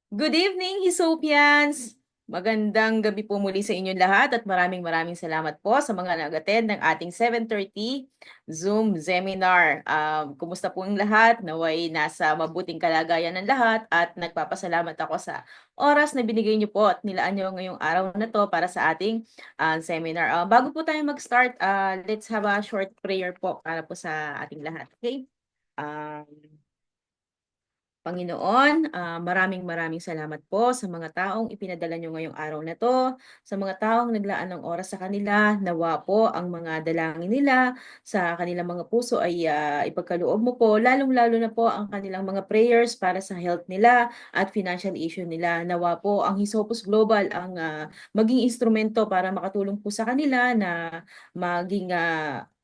Good evening, Hisopians! Magandang gabi po muli sa inyong lahat at maraming salamat po sa mga nag-attend ng ating 7:30 Zoom seminar. Kumusta po ang lahat? Naway nasa mabuting kalagayan ng lahat at nagpapasalamat ako sa oras na binigay niyo po at nilaan niyo ngayong araw na to para sa ating seminar. Bago po tayo mag-start, let's have a short prayer po para po sa ating lahat. Okay? Um, Panginoon, maraming salamat po sa mga taong ipinadala nyo ngayong araw na to, sa mga taong naglaan ng oras sa kanila, nawa po ang mga dalangin nila sa kanilang mga puso ay ipagkaloob mo po, lalong-lalo na po ang kanilang mga prayers para sa health nila at financial issue nila. Nawa po ang Hisopus Global ang maging instrumento para makatulong po sa kanila na maging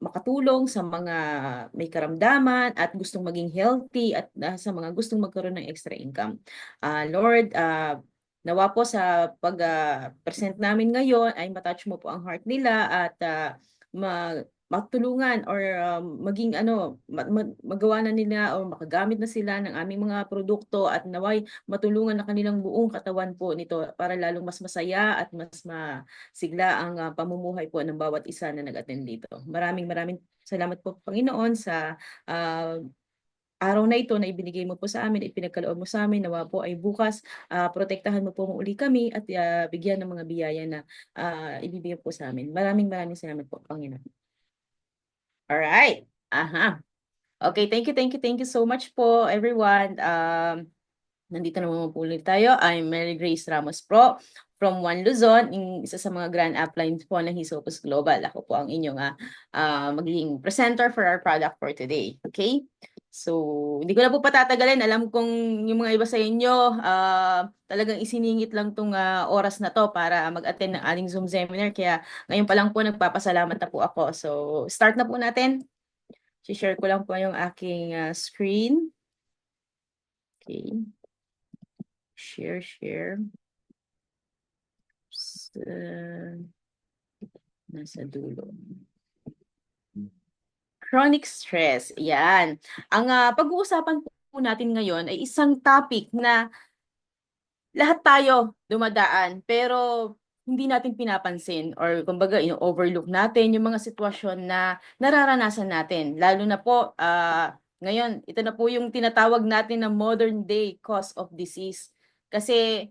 makatulong sa mga may karamdaman at gustong maging healthy at sa mga gustong magkaroon ng extra income. Lord, nawa po sa pag-present namin ngayon ay matouch mo po ang heart nila at matulungan or maging magawa na nila o makagamit na sila ng aming mga produkto at naway matulungan na kanilang buong katawan po nito para lalong mas masaya at mas sigla ang pamumuhay po ng bawat isa na nag-attend dito. Maraming salamat po Panginoon sa ah, araw na ito na ibinigay mo po sa amin, ipinagkaloob mo sa amin, nawa po ay bukas, protektahan mo po muli kami at bigyan ng mga biyaya na ibibigay po sa amin. Maraming salamat po, Panginoon. Alright. Aha. Okay, thank you so much po, everyone. Nandito naman po ulit tayo. I'm Mary Grace Ramos Pro from One Luzon, isa sa mga grand uplines po ng Hisopus Global. Ako po ang inyong magiging presenter for our product for today. Okay? So, hindi ko na po patatagalin. Alam kong yung mga iba sa inyo, talagang isiningit lang tong oras na to para mag-attend ng ating Zoom seminar. Kaya ngayon pa lang po nagpapasalamat na po ako. So, start na po natin. Si-share ko lang po yung aking screen. Okay. Share. Nasa dulo. Chronic stress. Yan. Ang pag-uusapan po natin ngayon ay isang topic na lahat tayo dumadaan pero hindi natin pinapansin or kumbaga overlook natin yung mga sitwasyon na nararanasan natin. Lalo na po ngayon, ito na po yung tinatawag natin na modern day cause of disease. Kasi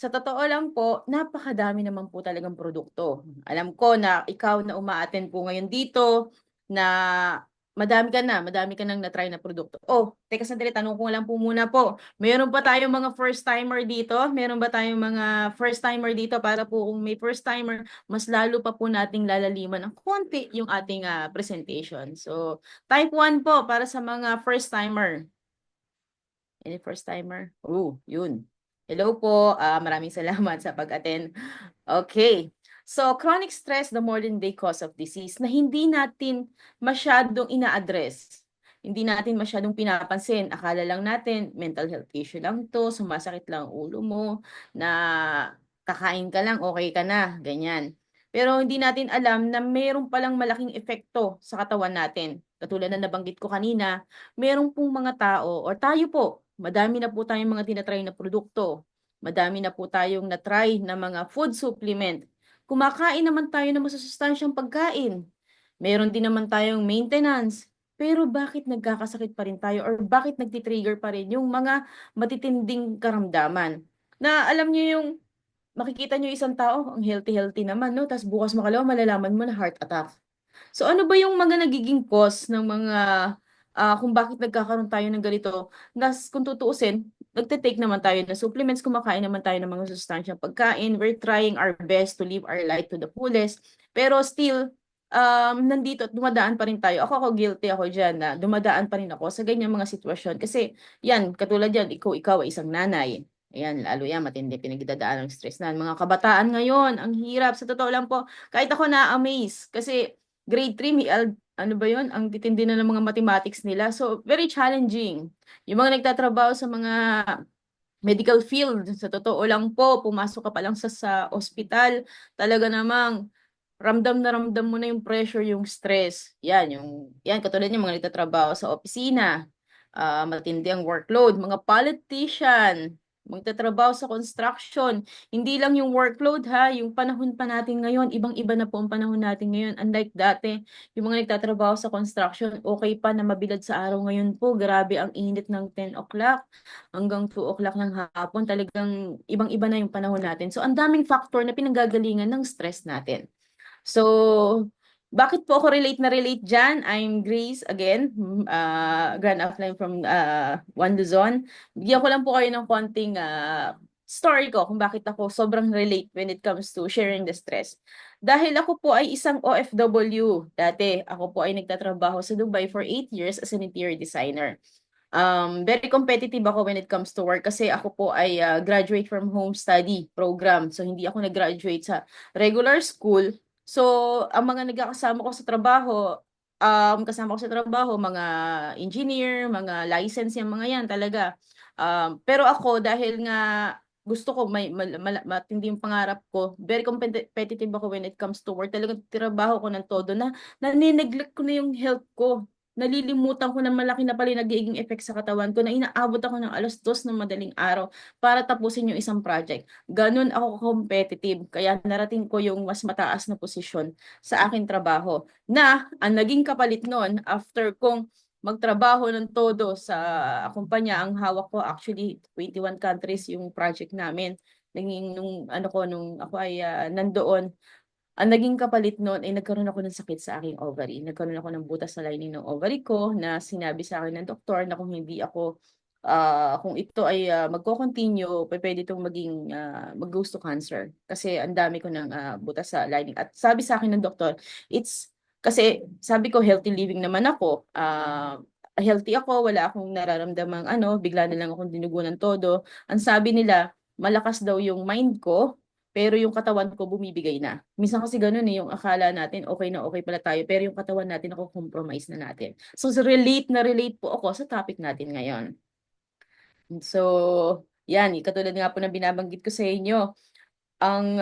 sa totoo lang po, napakadami naman po talagang produkto. Alam ko na ikaw na uma-attend po ngayon dito na madami ka nang na-try na produkto. Oh, teka sandali, tanong ko lang po muna po. Meron ba tayong mga first timer dito? Meron ba tayong mga first timer dito para po kung may first timer, mas lalo pa po nating lalaliman ng konti yung ating presentation. So, type 1 po para sa mga first timer. Any first timer? Oh, yun. Hello po. Maraming salamat sa pag-attend. Okay. So, chronic stress, the modern day cause of disease na hindi natin masyadong ina-address. Hindi natin masyadong pinapansin. Akala lang natin, mental health issue lang to, sumasakit lang ang ulo mo, na kakain ka lang, okay ka na, ganyan. Pero hindi natin alam na mayroon palang malaking epekto sa katawan natin. Katulad na nabanggit ko kanina, mayroon pong mga tao, or tayo po, madami na po tayong mga tinatry na produkto. Madami na po tayong na-try na mga food supplement. Kumakain naman tayo ng masusustansyang pagkain. Meron din naman tayong maintenance. Pero bakit nagkakasakit pa rin tayo or bakit nagtitrigger pa rin yung mga matitinding karamdaman? Na alam niyo yung makikita niyo isang tao, ang healthy-healthy naman, no? Tapos bukas makalawa, malalaman mo na heart attack. So ano ba yung mga nagiging cause ng mga kung bakit nagkakaroon tayo ng ganito? Kung tutuusin, nagte-take naman tayo ng supplements, kumakain naman tayo ng mga sustansyang pagkain. We're trying our best to live our life to the fullest. Pero still, nandito at dumadaan pa rin tayo. Ako guilty ako dyan na dumadaan pa rin ako sa ganyang mga sitwasyon. Kasi yan, katulad yan, ikaw ay isang nanay. Ayan, lalo yan, matindi pinagdadaan ng stress na. Mga kabataan ngayon, ang hirap. Sa totoo lang po, kahit ako na-amaze. Kasi grade 3, ano ba yun? Ang titindi na ng mga mathematics nila. So, very challenging. Yung mga nagtatrabaho sa mga medical field, sa totoo lang po, pumasok ka pa lang sa ospital, talaga namang ramdam mo na yung pressure, yung stress. Yan, katulad yung mga nagtatrabaho sa opisina, matindi ang workload, mga politician, magtatrabaho sa construction. Hindi lang yung workload ha, yung panahon pa natin ngayon, ibang-iba na po ang panahon natin ngayon. Unlike dati, yung mga nagtatrabaho sa construction, okay pa na mabilad sa araw. Ngayon po, grabe ang init ng 10 o'clock hanggang 2 o'clock ng hapon. Talagang ibang-iba na yung panahon natin. So, ang daming factor na pinanggagalingan ng stress natin. So, bakit po ako relate dyan? I'm Grace again, Grand Upline from One Luzon. Bigyan ko lang po kayo ng konting story ko kung bakit ako sobrang relate when it comes to sharing the stress. Dahil ako po ay isang OFW. Dati, ako po ay nagtatrabaho sa Dubai for 8 years as an interior designer. Very competitive ako when it comes to work kasi ako po ay graduate from home study program. So hindi ako nag-graduate sa regular school. So ang mga nagkakasama ko sa trabaho, kasama ko sa trabaho, mga engineer, mga license yung mga yan talaga. Pero ako dahil nga gusto ko matindi yung pangarap ko, very competitive ako when it comes to work. Talagang trabaho ko ng todo na nanineglect ko na yung health ko. Nalilimutan ko na malaki na pala yung nagiging effect sa katawan ko na inaabot ako ng 2:00 ng madaling araw para tapusin yung isang project. Ganun ako competitive. Kaya narating ko yung mas mataas na posisyon sa aking trabaho. Na ang naging kapalit nun, after kong magtrabaho ng todo sa kumpanya, ang hawak ko actually 21 countries yung project namin. Naging nung ako ay nandoon, ang naging kapalit noon ay nagkaroon ako ng sakit sa aking ovary. Nagkaroon ako ng butas sa lining ng ovary ko na sinabi sa akin ng doktor na kung hindi ako, kung ito ay magko-continue, pwede itong maging mag-goes to cancer. Kasi ang dami ko ng butas sa lining. At sabi sa akin ng doktor, kasi sabi ko healthy living naman ako, healthy ako, wala akong nararamdamang bigla na lang akong dinugo ng todo. Ang sabi nila, malakas daw yung mind ko, pero yung katawan ko bumibigay na. Minsan kasi ganun yung akala natin okay pala tayo, pero yung katawan natin compromise na natin. So relate po ako sa topic natin ngayon. So, yan, katulad nga po ng binabanggit ko sa inyo, ang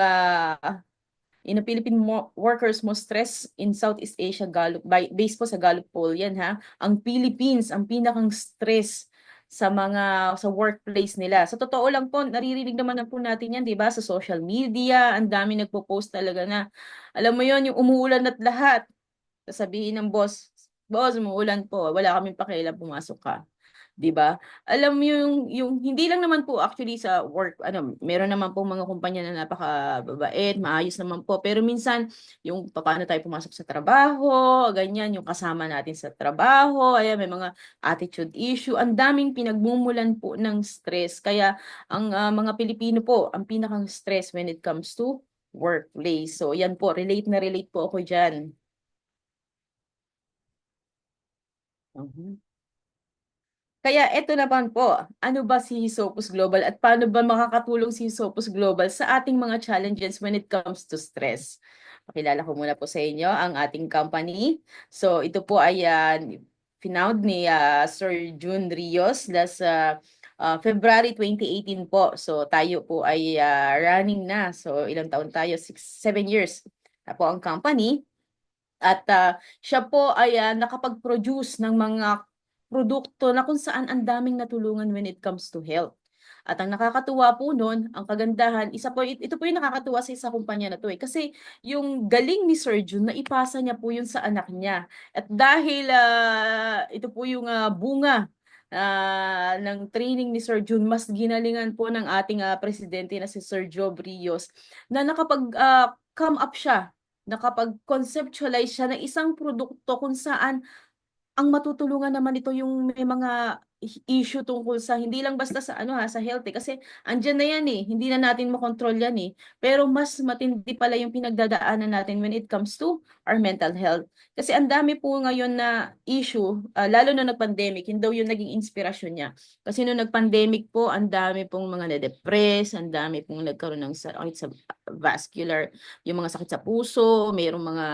in the Philippine workers most stress in Southeast Asia, based po sa Gallup poll yan ha. Ang Philippines ang pinakang stress sa workplace nila. Sa totoo lang po, naririnig naman na po natin yan, 'di ba? Sa social media, ang dami nagpo-post talaga na alam mo yon, yung umuulan at lahat. Sasabihin ng boss, "Boss, umuulan po. Wala kaming pakialam, pumasok ka." 'Di ba? Alam mo yung hindi lang naman po actually sa work, meron naman po mga kumpanya na napakababait, maayos naman po. Pero minsan yung paano tayo pumasok sa trabaho, ganyan, yung kasama natin sa trabaho, ayan, may mga attitude issue, ang daming pinagmumulan po ng stress. Kaya ang mga Pilipino po, ang pinakang stress when it comes to workplace. So yan po, relate po ako diyan. Kaya eto naman po, ano ba si Hisopus Global at paano ba makakatulong si Hisopus Global sa ating mga challenges when it comes to stress? Pakilala ko muna po sa inyo ang ating company. So ito po ay finound ni Sir June Rios last February 2018 po. So tayo po ay running na. So ilang taon tayo? 7 years na po ang company. At siya po ay nakapag-produce ng mga produkto na kung saan ang daming natulungan when it comes to health. At ang nakakatuwa po nun, ang kagandahan, ito po yung nakakatuwa sa isa kumpanya na to kasi yung galing ni Sir Jun, naipasa niya po yun sa anak niya. At dahil ito po yung bunga ng training ni Sir Jun, mas ginalingan po ng ating presidente na si Sir Job Rios na nakapag-come up siya, nakapag-conceptualize siya ng isang produkto kung saan ang matutulungan naman ito yung may mga issue tungkol sa hindi lang basta sa sa health kasi andiyan na yan hindi na natin makontrol yan pero mas matindi pala yung pinagdadaanan natin when it comes to our mental health. Kasi ang dami po ngayon na issue, lalo na nag-pandemic, yun daw yung naging inspirasyon niya. Kasi nung nag-pandemic po, ang dami pong mga na-depress, ang dami pong nagkaroon ng sakit sa vascular, yung mga sakit sa puso, mayroong mga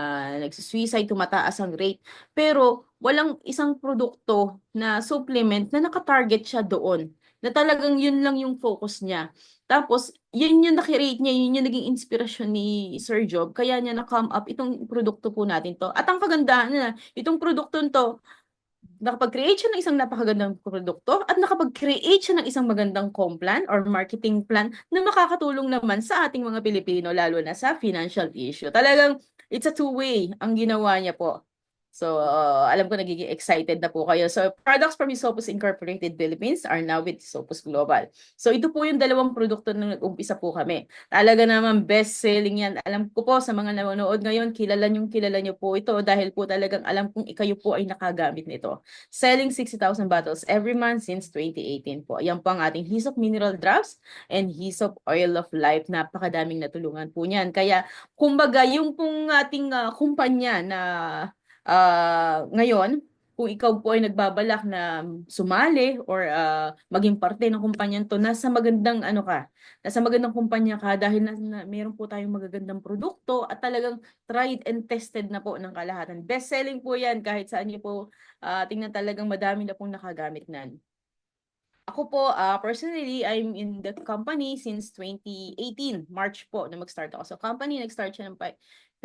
nagsisuicide, tumataas ang rate. Pero walang isang produkto na supplement na naka-target siya doon. Na talagang yun lang yung focus niya. Tapos, yun yung nakirate niya, yun yung naging inspirasyon ni Sir Job. Kaya niya na-come up itong produkto po natin to. At ang kagandahan na, itong produkto to, nakapag-create siya ng isang napakagandang produkto at nakapag-create siya ng isang magandang complan or marketing plan na makakatulong naman sa ating mga Pilipino, lalo na sa financial issue. Talagang it's a two-way ang ginawa niya po. So, alam ko nagiging excited na po kayo. So, products from Hisopus Incorporated Philippines are now with Hisopus Global. So, ito po yung dalawang produkto na nag-umpisa po kami. Talaga naman best-selling yan. Alam ko po sa mga nanonood ngayon, kilala niyo po ito dahil po talagang alam kong ikayo po ay nakagamit nito. Selling 60,000 bottles every month since 2018 po. Yan po ang ating Hisop Mineral Drops and Hisop Oil of Life. Napakadaming natulungan po niyan. Kaya, kumbaga, yung pong ating kumpanya na ngayon, kung ikaw po ay nagbabalak na sumali or maging parte ng kumpanyan to, nasa magandang nasa magandang kumpanya ka dahil meron po tayong magagandang produkto at talagang tried and tested na po ng kalahatan. Best selling po yan kahit saan niyo po tingnan, talagang madami na pong nakagamit nan. Ako po, personally, I'm in the company since 2018, March po na mag-start ako. So company, nag-start siya ng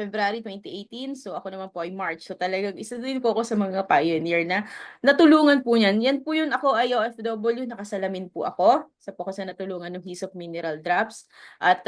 February 2018. So ako naman po ay March. So talagang isa din po ako sa mga pioneer na natulungan po niyan. Yan po yun, ako ay OFW, nakasalamin po ako. Sa po ko sa natulungan ng Hisop Mineral Drops. At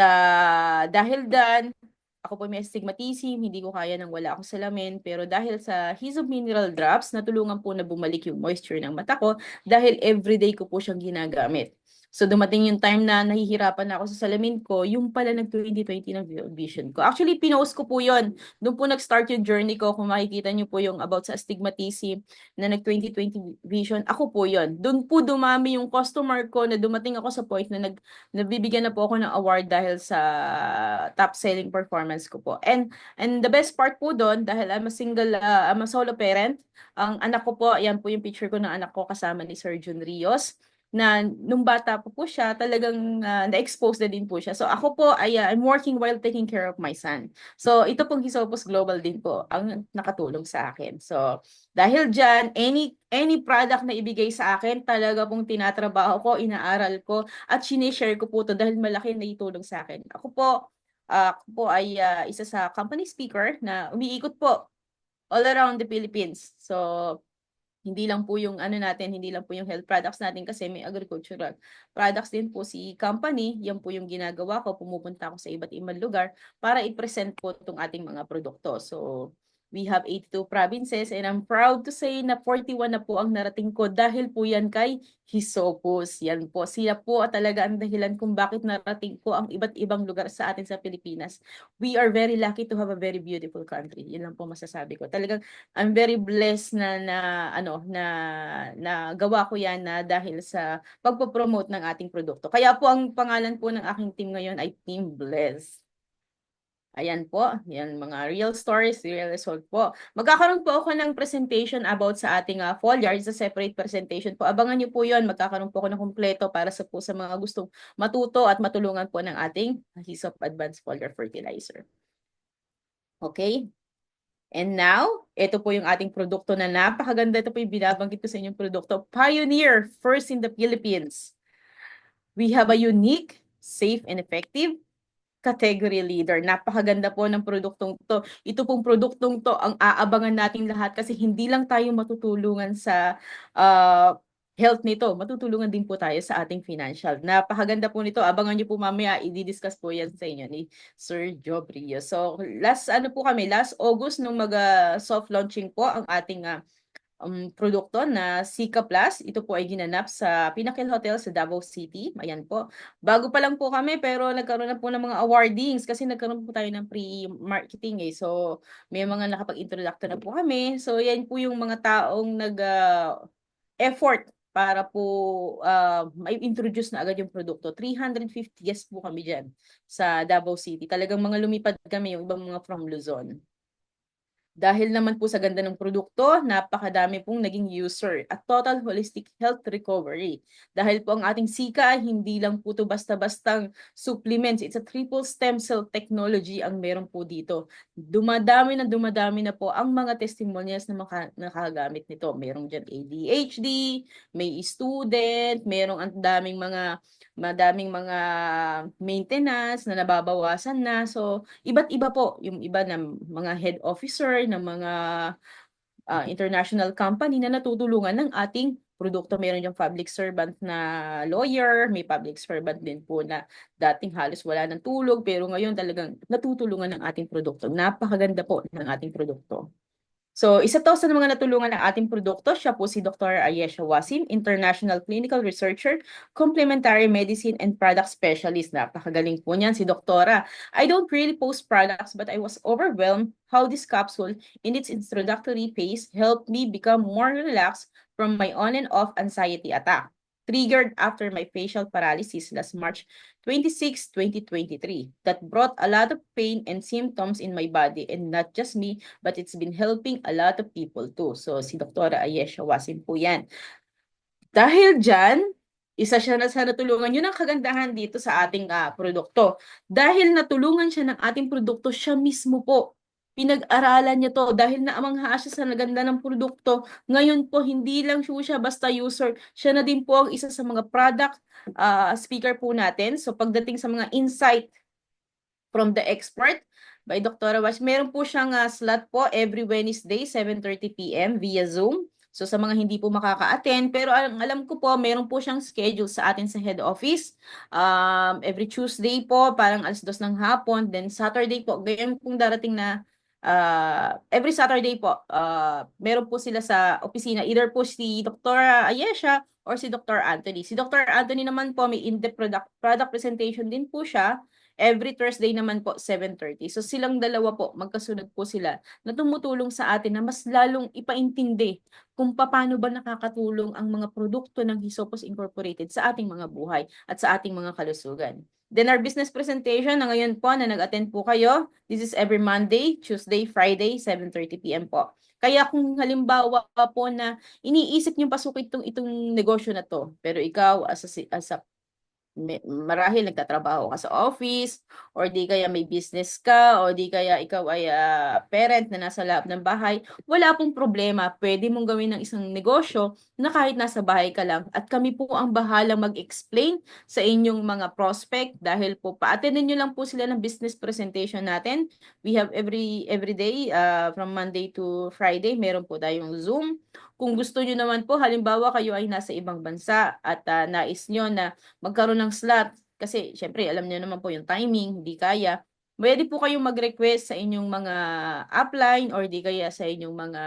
dahil dan, ako po may astigmatism, hindi ko kaya nang wala akong salamin. Pero dahil sa Hisop Mineral Drops, natulungan po na bumalik yung moisture ng mata ko dahil everyday ko po siyang ginagamit. So dumating yung time na nahihirapan na ako sa salamin ko, yung pala nag-2020 ng vision ko. Actually, pinost ko po yon. Doon po nag-start yung journey ko. Kung makikita niyo po yung about sa astigmatism na nag-2020 vision, ako po yon. Doon po dumami yung customer ko na dumating ako sa point na nabibigyan na po ako ng award dahil sa top selling performance ko po. And the best part po doon, dahil I'm a solo parent, ang anak ko po, yan po yung picture ko ng anak ko kasama ni Sir Jun Rios, na nung bata po siya, talagang na-expose na din po siya. So ako po, I'm working while taking care of my son. So ito pong Hisopus Global din po ang nakatulong sa akin. So dahil dyan, any product na ibigay sa akin, talaga pong tinatrabaho ko, inaaral ko, at sinishare ko po to dahil malaki na itulong sa akin. Ako po ay isa sa company speaker na umiikot po all around the Philippines. So, hindi lang po yung hindi lang po yung health products natin kasi may agricultural products din po si company. Yan po yung ginagawa ko. Pumupunta ako sa iba't ibang lugar para i-present po itong ating mga produkto. So, we have 82 provinces and I'm proud to say na 41 na po ang narating ko dahil po yan kay Hisopus. Yan po. Sila po talaga ang dahilan kung bakit narating ko ang iba't ibang lugar sa atin sa Pilipinas. We are very lucky to have a very beautiful country. Yan lang po masasabi ko. Talagang I'm very blessed na gawa ko yan na dahil sa pagpo-promote ng ating produkto. Kaya po ang pangalan po ng aking team ngayon ay Team Bless. Ayan po, yan mga real stories, real result po. Magkakaroon po ako ng presentation about sa ating foliar, sa separate presentation po. Abangan niyo po yon, magkakaroon po ako ng kumpleto para sa mga gustong matuto at matulungan po ng ating Hisop Advanced Foliar Fertilizer. Okay? And now, ito po yung ating produkto na napakaganda. Ito po yung binabanggit ko sa inyong produkto. Pioneer, first in the Philippines. We have a unique, safe, and effective category leader. Napakaganda po ng produktong to. Ito pong produktong to ang aabangan natin lahat kasi hindi lang tayo matutulungan sa health nito, matutulungan din po tayo sa ating financial. Napakaganda po nito. Abangan niyo po mamaya, i-discuss po yan sa inyo ni Sir Job Rio. So, last August nung soft launching po ang ating produkto na Sika Plus. Ito po ay ginanap sa Pinnacle Hotel sa Davao City. Ayan po. Bago pa lang po kami pero nagkaroon na po ng mga awardings kasi nagkaroon po tayo ng pre-marketing eh. So may mga nakapag-introductor na po kami. So yan po yung mga taong effort para po may introduce na agad yung produkto. 350 guests po kami dyan sa Davao City. Talagang mga lumipad kami, yung ibang mga from Luzon. Dahil naman po sa ganda ng produkto, napakadami pong naging user at total holistic health recovery. Dahil po ang ating Sika ay hindi lang po ito basta-bastang supplements. It's a triple stem cell technology ang meron po dito. Dumadami na po ang mga testimonials na nakagamit nito. Merong dyan ADHD, may student, merong ang madaming mga maintenance na nababawasan na. So, iba't iba po. Yung iba na mga head officer, ng mga international company na natutulungan ng ating produkto. Meron yung public servant na lawyer, may public servant din po na dating halos wala ng tulog, pero ngayon talagang natutulungan ng ating produkto. Napakaganda po ng ating produkto. So, isa to sa mga natulungan ng ating produkto. Siya po si Dr. Ayesha Wasim, International Clinical Researcher, Complementary Medicine and Product Specialist. Napakagaling po niyan si Doktora. I don't really post products but I was overwhelmed how this capsule in its introductory phase helped me become more relaxed from my on and off anxiety attack, triggered after my facial paralysis last March 26, 2023, that brought a lot of pain and symptoms in my body, and not just me, but it's been helping a lot of people too. So, si Dr. Ayesha Wasim po yan. Dahil dyan, isa siya na sa natulungan. Yun ang kagandahan dito sa ating produkto. Dahil natulungan siya ng ating produkto, siya mismo po pinag-aralan niya to dahil naamangha siya sa naganda ng produkto. Ngayon po, hindi lang siya basta user. Siya na din po ang isa sa mga product speaker po natin. So pagdating sa mga insight from the expert by Dr. Wash, meron po siyang slot po every Wednesday, 7:30 p.m. via Zoom. So sa mga hindi po makaka-attend, pero alam ko po, meron po siyang schedule sa atin sa head office. Every Tuesday po, parang 2:00 ng hapon. Then Saturday po, ganyan pong darating na every Saturday po, meron po sila sa opisina. Either po si Dr. Ayesha or si Dr. Anthony. Si Dr. Anthony naman po, may in-depth product presentation din po siya. Every Thursday naman po, 7:30. So silang dalawa po, magkasunod po sila na tumutulong sa atin na mas lalong ipaintindi kung paano ba nakakatulong ang mga produkto ng Hisopos Incorporated sa ating mga buhay at sa ating mga kalusugan. Then our business presentation na ngayon po na nag-attend po kayo, this is every Monday, Tuesday, Friday, 7:30 p.m. po. Kaya kung halimbawa po na iniisip niyo pasukin itong negosyo na to, pero ikaw as a marahil nagtatrabaho ka sa office, or di kaya may business ka, o di kaya ikaw ay parent na nasa loob ng bahay, wala pong problema. Pwede mong gawin ng isang negosyo na kahit nasa bahay ka lang. At kami po ang bahalang mag-explain sa inyong mga prospect dahil po pa-attendan nyo lang po sila ng business presentation natin. We have every day from Monday to Friday, meron po tayong Zoom. Kung gusto nyo naman po, halimbawa kayo ay nasa ibang bansa at nais nyo na magkaroon ng slot, kasi syempre alam niyo naman po yung timing, hindi kaya. Pwede po kayong mag-request sa inyong mga upline or di kaya sa inyong mga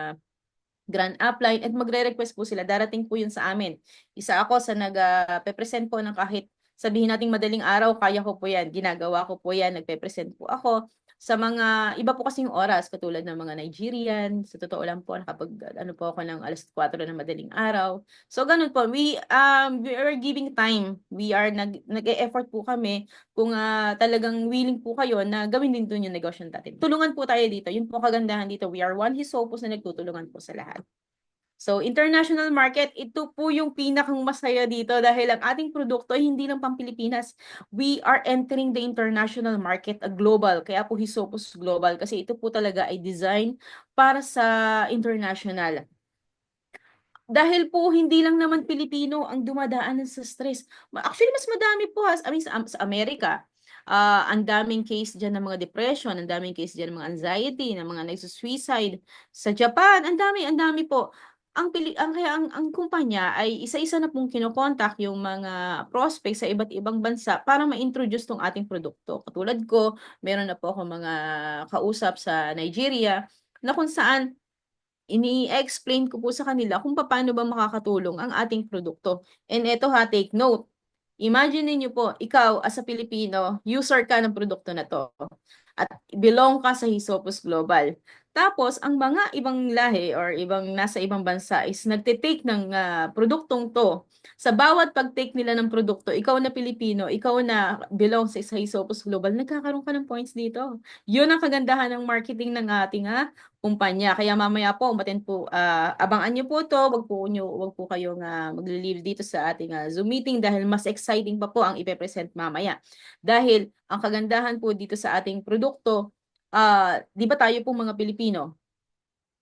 grand upline at magre-request po sila. Darating po yun sa amin. Isa ako sa nag-present po ng kahit sabihin nating madaling araw, kaya ko po yan. Ginagawa ko po yan. Nagpe-present po ako sa mga iba po kasing oras katulad ng mga Nigerian. Sa totoo lang po, nakapag ano po ako ng 4:00 ng madaling araw. So ganun po, we are giving time. We are nag-e-effort po kami kung talagang willing po kayo na gawin din doon yung negosyo natin. Tulungan po tayo dito. Yun po kagandahan dito. We are one Hisopos na nagtutulungan po sa lahat. So, international market, ito po yung pinakang masaya dito dahil ang ating produkto ay hindi lang pang Pilipinas. We are entering the international market, a global. Kaya po Hisopos Global kasi ito po talaga ay design para sa international. Dahil po hindi lang naman Pilipino ang dumadaanan sa stress. Actually, mas madami po sa Amerika. Ang daming case dyan ng mga depression, ang daming case dyan ng mga anxiety, ng mga nagsusuicide. Sa Japan, ang dami po. Ang kumpanya ay isa-isa na pong kinokontak yung mga prospect sa iba't ibang bansa para ma-introduce tong ating produkto. Katulad ko, meron na po ako mga kausap sa Nigeria na kung saan ini-explain ko po sa kanila kung paano ba makakatulong ang ating produkto. And eto take note. Imagine niyo po, ikaw as a Pilipino, user ka ng produkto na to at belong ka sa Hisopos Global. Tapos, ang mga ibang lahi or nasa ibang bansa is nagtitake ng produktong to. Sa bawat pag-take nila ng produkto, ikaw na Pilipino, ikaw na belong sa Hisopos Global, nagkakaroon ka ng points dito. Yun ang kagandahan ng marketing ng ating kumpanya. Kaya mamaya po, abangan niyo po to, wag po kayong magli-leave dito sa ating Zoom meeting dahil mas exciting pa po ang ipe-present mamaya. Dahil ang kagandahan po dito sa ating produkto, di ba tayo pong mga Pilipino,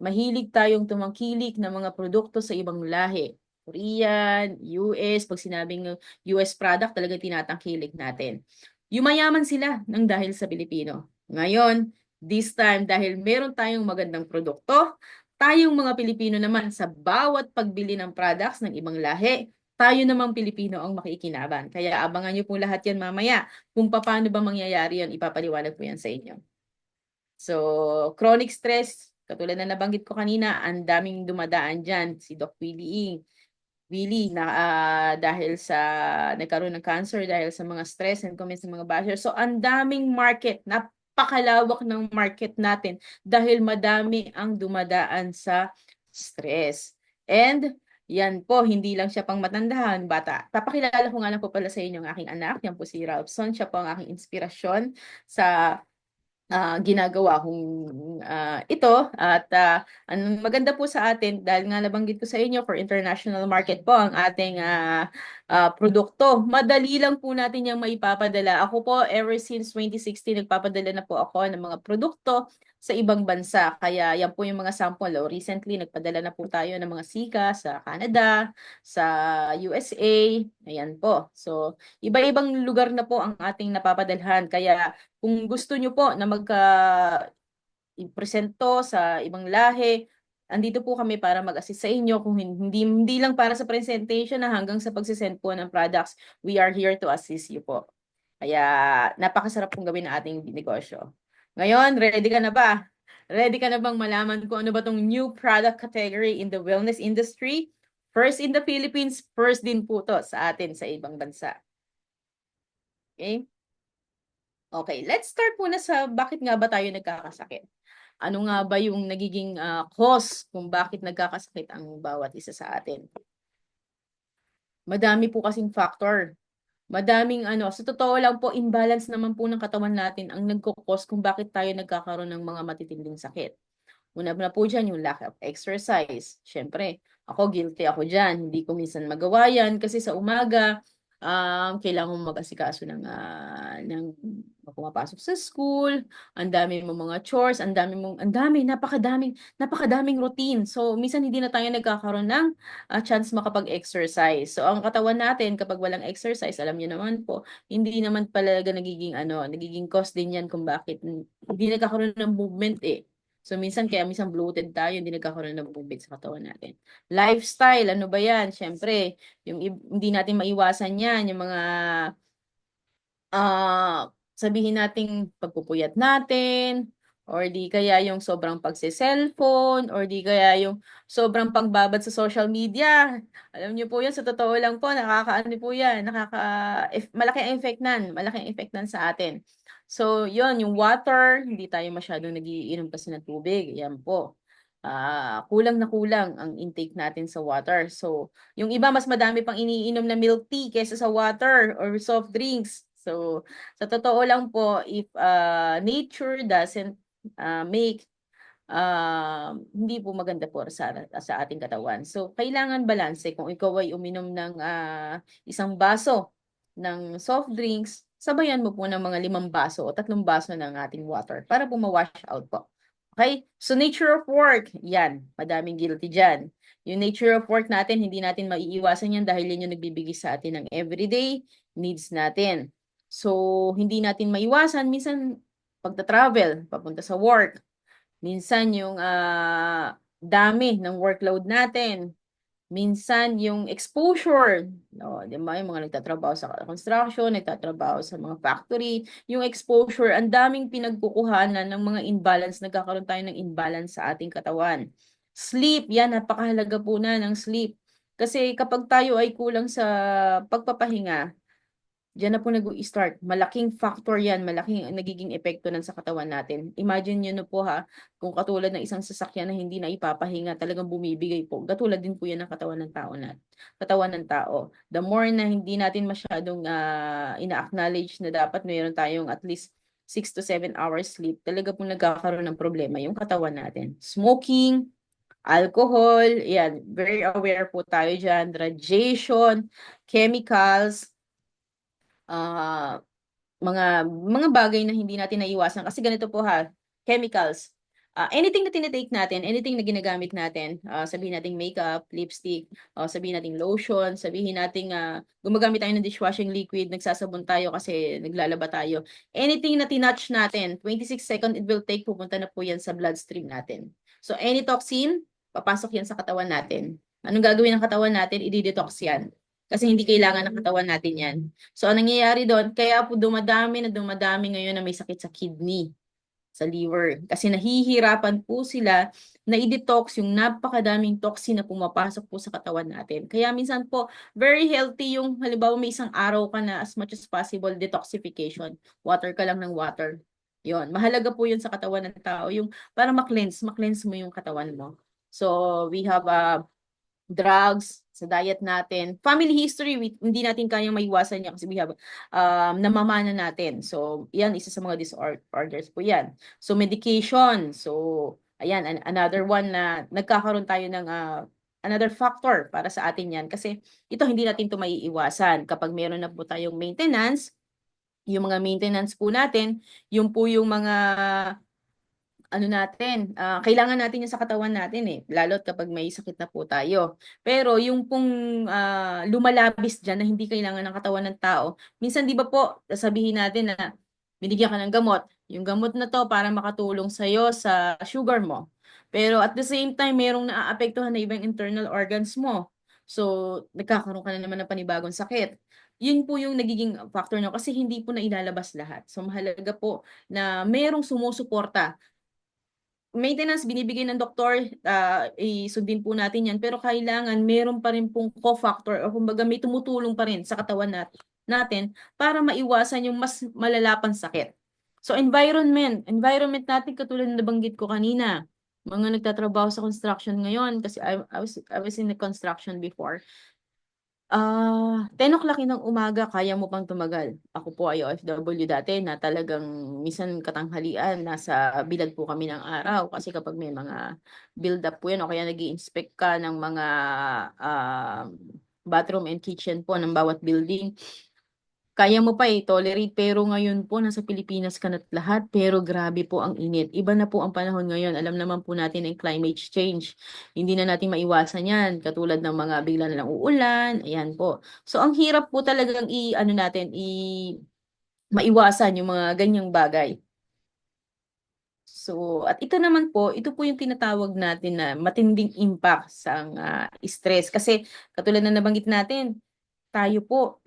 mahilig tayong tumangkilik ng mga produkto sa ibang lahi. Korean, US, pag sinabing US product, talaga tinatangkilik natin. Yumayaman sila ng dahil sa Pilipino. Ngayon, this time, dahil meron tayong magandang produkto, tayong mga Pilipino naman sa bawat pagbili ng products ng ibang lahi, tayo namang Pilipino ang makikinabang. Kaya abangan niyo po lahat yan mamaya. Kung paano ba mangyayari yan, ipapaliwanag po yan sa inyo. So, chronic stress, katulad na nabanggit ko kanina, ang daming dumadaan dyan. Si Doc Willie na dahil sa nagkaroon ng cancer dahil sa mga stress and comments ng mga bashers. So, ang daming market, napakalawak ng market natin dahil madami ang dumadaan sa stress. And yan po, hindi lang siya pang matandahan, bata. Papakilala ko nga lang po pala sa inyo ang aking anak. Yan po si Ralphson. Siya po ang aking inspirasyon sa ginagawa kong ito. At ang maganda po sa atin, dahil nga nabanggit ko sa inyo, for international market po ang ating produkto. Madali lang po natin yung maipapadala. Ako po, ever since 2016, nagpapadala na po ako ng mga produkto sa ibang bansa. Kaya yan po yung mga sample. Oh. Recently, nagpadala na po tayo ng mga sika sa Canada, sa USA. Ayan po. So, iba-ibang lugar na po ang ating napapadalhan. Kaya kung gusto nyo po na i-presento sa ibang lahi, andito po kami para mag-assist sa inyo. Kung hindi lang para sa presentation na hanggang sa pagsisend po ng products, we are here to assist you po. Kaya napakasarap pong gawin ang ating negosyo. Ngayon, ready ka na ba? Ready ka na bang malaman kung ano ba tong new product category in the wellness industry? First in the Philippines, first din po to sa atin sa ibang bansa. Okay? Okay, let's start muna sa bakit nga ba tayo nagkakasakit. Ano nga ba yung nagiging cause kung bakit nagkakasakit ang bawat isa sa atin? Madami po kasing factor. Madaming sa totoo lang po, imbalance naman po ng katawan natin ang nagkukos kung bakit tayo nagkakaroon ng mga matitinding sakit. Una na po dyan yung lack of exercise. Siyempre, ako guilty ako dyan. Hindi ko minsan magawa yan kasi sa umaga, kailangan mo mag-asikaso ng pumapasok sa school, ang dami mong mga chores, napakadaming routine. So, minsan hindi na tayo nagkakaroon ng chance makapag-exercise. So, ang katawan natin, kapag walang exercise, alam niyo naman po, hindi naman pala nagiging cause din yan kung bakit hindi nagkakaroon ng movement eh. So, minsan bloated tayo, hindi nagkakaroon ng movement sa katawan natin. Lifestyle, ano ba yan? Siyempre, hindi natin maiwasan yan, yung mga sabihin nating pagpupuyat natin, or di kaya yung sobrang pagse-cellphone, or di kaya yung sobrang pagbabad sa social media. Alam niyo po yan, sa totoo lang po, nakakaano po yan, malaking effect nan sa atin. So, yon yung water, hindi tayo masyadong nagiinom kasi ng tubig. Yan po. Kulang na kulang ang intake natin sa water. So, yung iba mas madami pang iniinom na milk tea kaysa sa water or soft drinks. So, sa totoo lang po, if nature doesn't make, hindi po maganda po sa ating katawan. So, kailangan balanse. Kung ikaw ay uminom ng isang baso ng soft drinks, sabayan mo po ng mga 5 baso o 3 baso ng ating water para po ma-wash out po. Okay? So, nature of work, yan. Madaming guilty dyan. Yung nature of work natin, hindi natin maiiwasan yan dahil yan yung nagbibigay sa atin ng everyday needs natin. So, hindi natin maiwasan. Minsan, pagta-travel, papunta sa work. Minsan, yung dami ng workload natin. Minsan, yung exposure. No, di ba? Yung mga nagtatrabaho sa construction, nagtatrabaho sa mga factory. Yung exposure, ang daming pinagkukuhanan ng mga imbalance. Nagkakaroon tayo ng imbalance sa ating katawan. Sleep, yan, napakahalaga po na ng sleep. Kasi kapag tayo ay kulang sa pagpapahinga, diyan na po nag-i-start. Malaking factor yan, malaking nagiging epekto nan sa katawan natin. Imagine nyo na po kung katulad ng isang sasakyan na hindi na ipapahinga, talagang bumibigay po. Katulad din po yan ng katawan ng tao. The more na hindi natin masyadong ina-acknowledge na dapat mayroon tayong at least 6 to 7 hours sleep, talaga po nagkakaroon ng problema yung katawan natin. Smoking, alcohol, yan, very aware po tayo dyan, radiation, chemicals, mga bagay na hindi natin naiwasan kasi ganito po chemicals. Anything na tinitake natin, anything na ginagamit natin, sabihin nating makeup, lipstick, sabihin nating lotion, sabihin nating gumagamit tayo ng dishwashing liquid, nagsasabon tayo kasi naglalaba tayo. Anything na tinouch natin, 26 seconds it will take, pupunta na po yan sa bloodstream natin. So any toxin, papasok yan sa katawan natin. Anong gagawin ng katawan natin? I-detox yan. Kasi hindi kailangan ng katawan natin yan. So, ang nangyayari doon, kaya po dumadami na dumadami ngayon na may sakit sa kidney, sa liver. Kasi nahihirapan po sila na i-detox yung napakadaming toxin na pumapasok po sa katawan natin. Kaya minsan po, very healthy yung, halimbawa may isang araw ka na as much as possible, detoxification. Water ka lang ng water. Yon, mahalaga po yun sa katawan ng tao, yung para ma-cleanse mo yung katawan mo. So, we have drugs sa diet natin. Family history, hindi natin kayang maiwasan yan kasi we have namamana natin. So, yan, isa sa mga disorders po yan. So, medication. So, ayan, another one na nagkakaroon tayo ng another factor para sa atin yan. Kasi ito, hindi natin ito maiiwasan. Kapag meron na po tayong maintenance, yung mga maintenance po natin, yung po yung mga ano natin, kailangan natin yan sa katawan natin eh, lalo't kapag may sakit na po tayo. Pero yung pong lumalabis dyan na hindi kailangan ng katawan ng tao, minsan di ba po, sabihin natin na binigyan ka ng gamot. Yung gamot na to para makatulong sa'yo sa sugar mo. Pero at the same time, merong naaapektuhan na ibang internal organs mo. So, nagkakaroon ka na naman ng panibagong sakit. Yun po yung nagiging factor no kasi hindi po na ilalabas lahat. So, mahalaga po na merong sumusuporta maintenance binibigay ng doktor, isundin po natin yan, pero kailangan meron pa rin pong cofactor o kumbaga may tumutulong pa rin sa katawan natin para maiwasan yung mas malalapang sakit. So environment natin katulad ng nabanggit ko kanina, mga nagtatrabaho sa construction ngayon kasi I was in the construction before. 10 o'clock ng umaga, kaya mo pang tumagal. Ako po ay OFW dati na talagang minsan katanghalian, nasa bilad po kami ng araw kasi kapag may mga build up po yan o kaya nag-i-inspect ka ng mga bathroom and kitchen po ng bawat building, kaya mo pa i-tolerate pero ngayon po nasa Pilipinas ka na't lahat pero grabe po ang init. Iba na po ang panahon ngayon. Alam naman po natin ang climate change. Hindi na natin maiwasan yan. Katulad ng mga bigla na lang uulan. Ayan po. So ang hirap po talagang maiwasan yung mga ganyang bagay. So, at ito naman po, ito po yung tinatawag natin na matinding impact sa stress. Kasi katulad na nabanggit natin, tayo po,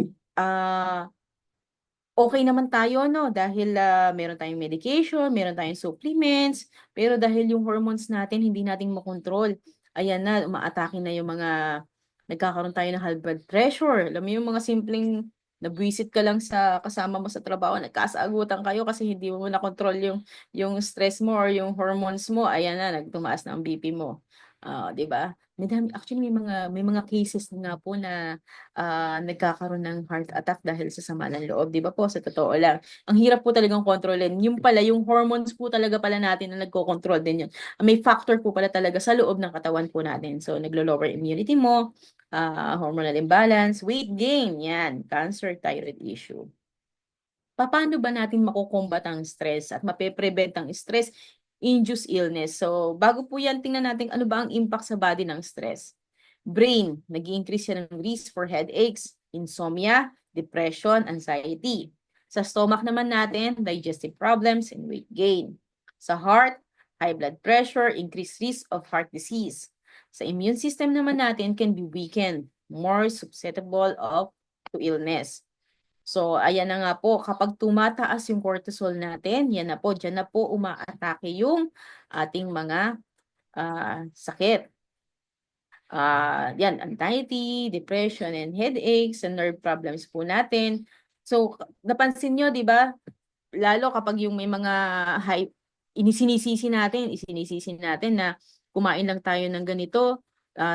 okay naman tayo, no? Dahil meron tayong medication, meron tayong supplements, pero dahil yung hormones natin, hindi natin makontrol. Ayan na, umaatake na yung mga, nagkakaroon tayo ng high blood pressure. Alam mo yung mga simpleng, nabwisit ka lang sa kasama mo sa trabaho, nagkasaagutan kayo kasi hindi mo na-control yung stress mo or yung hormones mo. Ayan na, nagtumaas na ang BP mo. 'Di ba? Actually, may mga cases nga po na nagkakaroon ng heart attack dahil sa sama ng loob, 'di ba po? Sa totoo lang. Ang hirap po talagang kontrolin. Yung pala, yung hormones po talaga pala natin na nagko-control din yun. May factor po pala talaga sa loob ng katawan po natin. So, naglo-lower immunity mo, hormonal imbalance, weight gain, yan, cancer, thyroid issue. Paano ba natin makukombat ang stress at mape-prevent ang stress-induced illness? So, bago po yan, tingnan natin ano ba ang impact sa body ng stress. Brain, nag-i-increase yan ng risk for headaches, insomnia, depression, anxiety. Sa stomach naman natin, digestive problems and weight gain. Sa heart, high blood pressure, increased risk of heart disease. Sa immune system naman natin can be weakened, more susceptible to illness. So, ayan na nga po, kapag tumataas yung cortisol natin, yan na po, dyan na po umaatake yung ating mga sakit. Yan, anxiety, depression, and headaches, and nerve problems po natin. So, napansin nyo, di ba? Lalo kapag yung may mga isinisisi natin na kumain lang tayo ng ganito,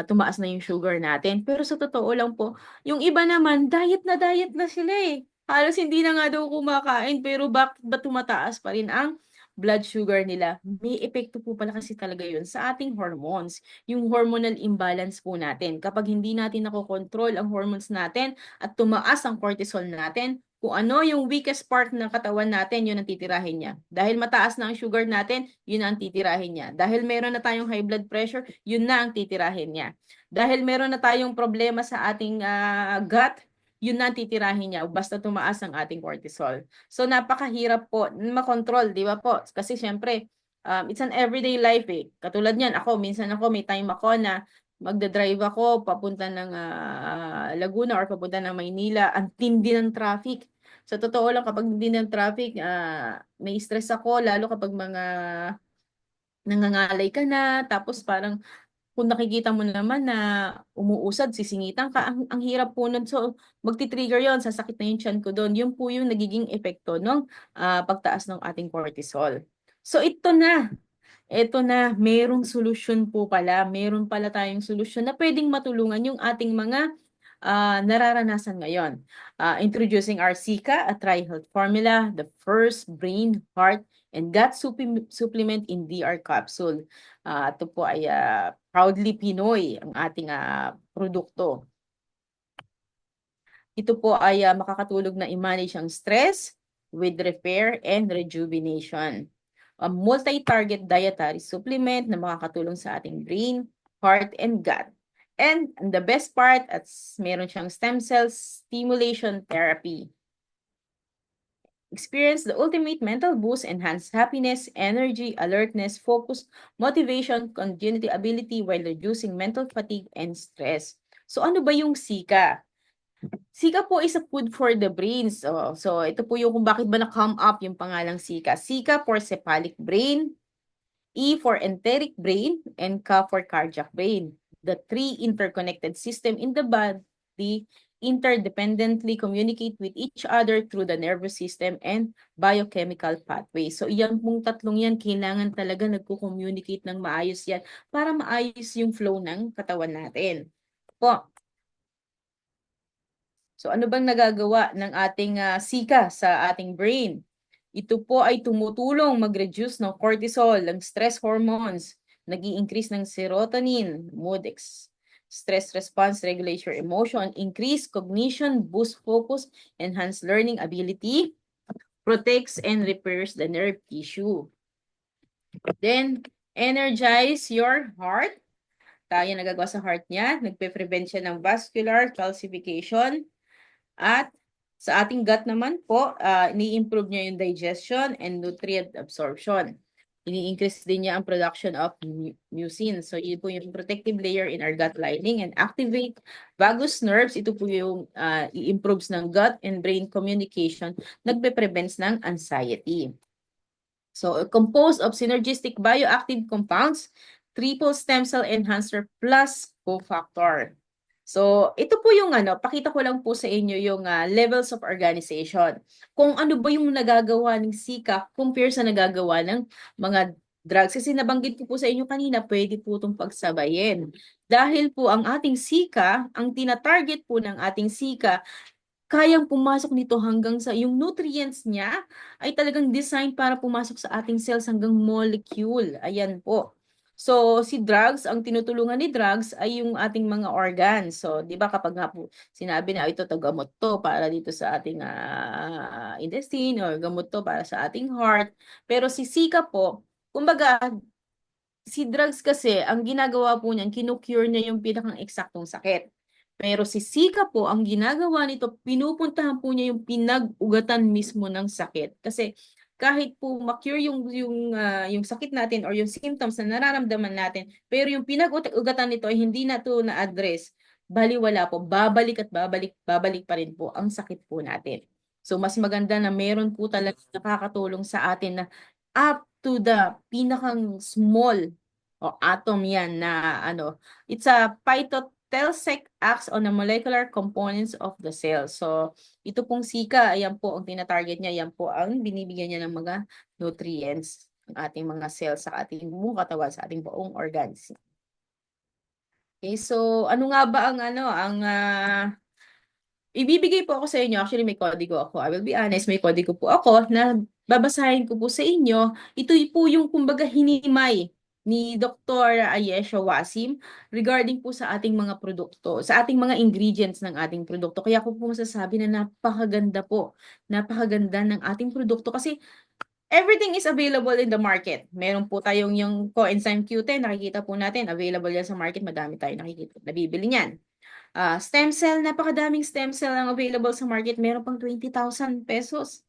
tumaas na yung sugar natin. Pero sa totoo lang po, yung iba naman, diet na sila eh. Halos hindi na nga daw kumakain, pero ba tumataas pa rin ang blood sugar nila? May epekto po pala kasi talaga yun sa ating hormones. Yung hormonal imbalance po natin. Kapag hindi natin nakokontrol ang hormones natin at tumaas ang cortisol natin, kung ano yung weakest part ng katawan natin, yun ang titirahin niya. Dahil mataas na ang sugar natin, yun ang titirahin niya. Dahil meron na tayong high blood pressure, yun na ang titirahin niya. Dahil meron na tayong problema sa ating gut, yun na ang titirahin niya basta tumaas ang ating cortisol. So napakahirap po makontrol, di ba po? Kasi syempre, It's an everyday life eh. Katulad niyan, minsan may time ako na magdadrive ako papunta ng Laguna or papunta ng Maynila. Ang tindi ng traffic. Sa totoo lang, kapag hindi ng traffic, may stress ako, lalo kapag mga nangangalay ka na, tapos parang kung nakikita mo naman na umuusad, sisingitan ka, ang hirap po nun. So, magti-trigger yon, sasakit na yung tiyan ko doon. Yun po yung nagiging epekto ng pagtaas ng ating cortisol. So, ito na, merong solusyon po pala. Meron pala tayong solusyon na pwedeng matulungan yung ating mga nararanasan ngayon. Introducing our Sika, a Tri-Health Formula, the first brain, heart, and gut supplement in DR capsule. Ito po ay proudly Pinoy ang ating produkto. Ito po ay makakatulong na i-manage ang stress with repair and rejuvenation. A multi-target dietary supplement na makakatulong sa ating brain, heart, and gut. And the best part, at meron siyang stem cell stimulation therapy. Experience the ultimate mental boost, enhanced happiness, energy, alertness, focus, motivation, cognitive ability while reducing mental fatigue and stress. So ano ba yung Sika? Sika po is a food for the brain. So ito po yung kung bakit ba na-come up yung pangalang Sika. Sika for cephalic brain, E for enteric brain, and K for cardiac brain. The three interconnected system in the body interdependently communicate with each other through the nervous system and biochemical pathways. So iyan pong tatlong yan, kailangan talaga nagko-communicate ng maayos yan para maayos yung flow ng katawan natin. Po. So ano bang nagagawa ng ating Sika sa ating brain? Ito po ay tumutulong mag-reduce ng cortisol, ng stress hormones, nag-i-increase ng serotonin, stress response, regulate your emotion, increase cognition, boost focus, enhance learning ability, protects and repairs the nerve tissue. Then, energize your heart. Tayo nagagawa sa heart niya, nagpe-prevent siya ng vascular calcification. At sa ating gut naman po, ni-improve niya yung digestion and nutrient absorption. Ini-increase din niya ang production of mucin. So, yun po yung protective layer in our gut lining and activate vagus nerves. Ito po yung i-improves ng gut and brain communication, nagpe-prevents ng anxiety. So, composed of synergistic bioactive compounds, triple stem cell enhancer plus cofactor. So, ito po yung pakita ko lang po sa inyo yung levels of organization. Kung ano ba yung nagagawa ng Sika compare sa nagagawa ng mga drugs. Kasi nabanggit ko po sa inyo kanina, pwede po itong pagsabayin. Dahil po ang ating Sika, ang tina-target po ng ating Sika, kayang pumasok nito hanggang sa yung nutrients niya ay talagang designed para pumasok sa ating cells hanggang molecule. Ayan po. So, si drugs, ang tinutulungan ni drugs ay yung ating mga organs. So, di ba kapag nga po sinabi na ito, gamot to para dito sa ating intestine or gamot to para sa ating heart. Pero si Sika po, kumbaga, si drugs kasi, ang ginagawa po niyan, kinukure niya yung pinakang eksaktong sakit. Pero si Sika po, ang ginagawa nito, pinupuntahan po niya yung pinag-ugatan mismo ng sakit. Kasi kahit po ma-cure yung sakit natin or yung symptoms na nararamdaman natin, pero yung pinag-ugatan nito ay hindi na to na-address, baliwala po, babalik at babalik pa rin po ang sakit po natin. So mas maganda na meron po talaga nakakatulong sa atin na up to the pinakang small o atom yan na it's a phytotersec acts on the molecular components of the cell. So, ito pong Sika, ayan po ang tina-target niya, ayan po ang binibigyan niya ng mga nutrients ng ating mga cells sa ating buong katawan, sa ating buong organs. Okay, so ano nga ba ang ibibigay po ako sa inyo, actually may kodigo ako, I will be honest, may kodigo po ako na babasahin ko po sa inyo. Ito po yung kumbaga hinimay ni Dr. Ayesha Wasim regarding po sa ating mga produkto, sa ating mga ingredients ng ating produkto. Kaya ko po masasabi na napakaganda ng ating produkto kasi everything is available in the market. Meron po tayong yung coenzyme Q10, nakikita po natin, available yan sa market, madami tayong nakikita, nabibili niyan. Stem cell, napakadaming stem cell ang available sa market. Meron pang 20,000 pesos.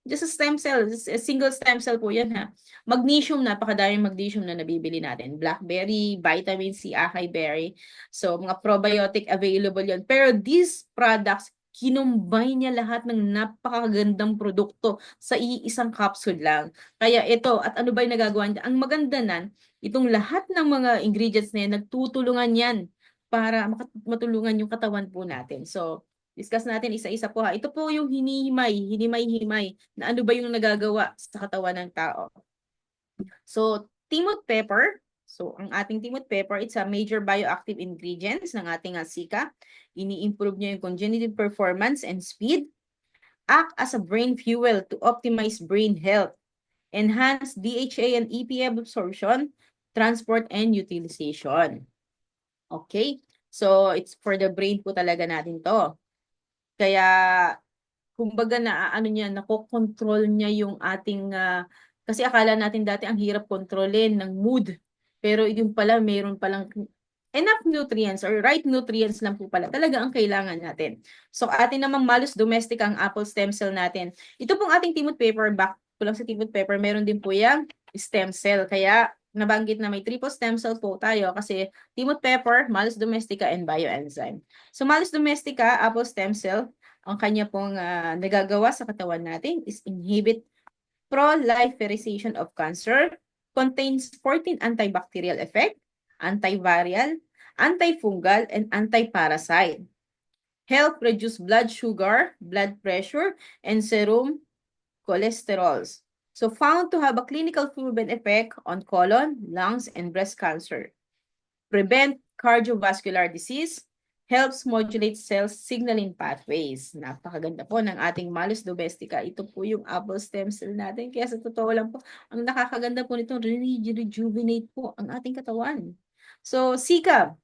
Just a stem cell, just a single stem cell po yan ha. Magnesium, napakadaming magnesium na nabibili natin. Blackberry, vitamin C, acai berry. So, mga probiotic available yan. Pero these products, kinumbine niya lahat ng napakagandang produkto sa iisang capsule lang. Kaya ito, at ano ba yung nagagawa niya? Ang maganda nan, itong lahat ng mga ingredients na yan, nagtutulungan yan para matulungan yung katawan po natin. So, discuss natin isa-isa po ha. Ito po yung hinimay-himay na ano ba yung nagagawa sa katawan ng tao. So, timot pepper. So, ang ating timot pepper, it's a major bioactive ingredients ng ating sika. Ini-improve niya yung cognitive performance and speed. Act as a brain fuel to optimize brain health. Enhance DHA and EPA absorption, transport, and utilization. Okay? So, it's for the brain po talaga natin to. Kaya, kumbaga na ano niya, nakokontrol niya yung ating, kasi akala natin dati ang hirap kontrolin ng mood. Pero yung pala, mayroon palang enough nutrients or right nutrients lang po pala talaga ang kailangan natin. So, atin namang Malus domestica ang apple stem cell natin. Ito pong ating timot pepper, back po lang sa timot pepper, meron din po yung stem cell. Kaya, nabanggit na may triple stem cell po tayo kasi timot pepper, Malus domestica, and bioenzyme. So, Malus domestica, apple stem cell, ang kanya pong nagagawa sa katawan natin is inhibit proliferation of cancer, contains 14 antibacterial effect, antiviral, antifungal, and antiparasite. Help reduce blood sugar, blood pressure, and serum cholesterols. So found to have a clinical proven effect on colon, lungs, and breast cancer. Prevent cardiovascular disease, helps modulate cell signaling pathways. Napakaganda po ng ating Malus domestica. Ito po yung apple stem cell natin. Kaya sa totoo lang po, ang nakakaganda po nito, rejuvenate po ang ating katawan. So, Sika,